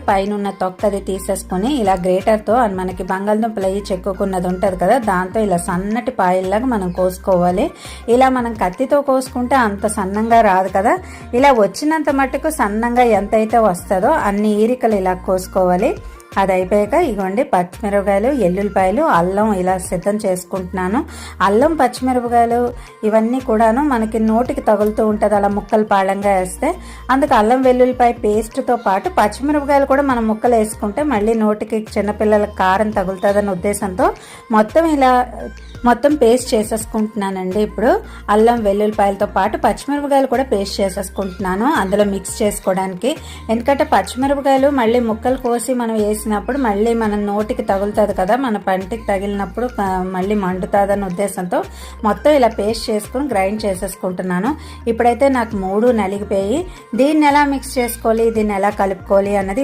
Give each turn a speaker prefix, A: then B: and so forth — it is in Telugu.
A: పైన ఉన్న తొక్కది తీసేసుకుని ఇలా గ్రేటర్తో మనకి బంగాళదుంపలు అయ్యి చెక్కుకున్నది ఉంటుంది కదా, దాంతో ఇలా సన్నటి పాయల్లాగా మనం కోసుకోవాలి. ఇలా మనం కత్తితో కోసుకుంటే అంత సన్నంగా రాదు కదా, ఇలా వచ్చినంత మట్టుకు సన్నంగా ఎంతైతే వస్తుందో అన్ని ఈరికలు ఇలా కోసుకోవాలి. అది అయిపోయాక ఇగోండి పచ్చిమిరపకాయలు, ఎల్లుల్లిపాయలు, అల్లం ఇలా సిద్ధం చేసుకుంటున్నాను. అల్లం, పచ్చిమిరపకాయలు ఇవన్నీ కూడాను మనకి నోటికి తగులుతూ ఉంటుంది అలా ముక్కలు పాళంగా వేస్తే. అందుకు అల్లం వెల్లుల్లిపాయ పేస్ట్తో పాటు పచ్చిమిరపకాయలు కూడా మనం ముక్కలు వేసుకుంటే మళ్ళీ నోటికి చిన్నపిల్లలకు కారం తగులుతుందన్న ఉద్దేశంతో మొత్తం పేస్ట్ చేసేసుకుంటున్నానండి. ఇప్పుడు అల్లం వెల్లుల్లిపాయలతో పాటు పచ్చిమిరపకాయలు కూడా పేస్ట్ చేసేసుకుంటున్నాను అందులో మిక్స్ చేసుకోవడానికి. ఎందుకంటే పచ్చిమిరపకాయలు మళ్ళీ ముక్కలు కోసి మనం వేసినప్పుడు మళ్ళీ మన నోటికి తగులుతుంది కదా, మన పంటికి తగిలినప్పుడు మళ్ళీ మండుతుందన్న ఉద్దేశంతో మొత్తం ఇలా పేస్ట్ చేసుకుని గ్రైండ్ చేసేసుకుంటున్నాను. ఇప్పుడైతే నాకు 3 నలిగిపోయి దీన్ని ఎలా మిక్స్ చేసుకోవాలి, దీన్ని ఎలా కలుపుకోవాలి అన్నది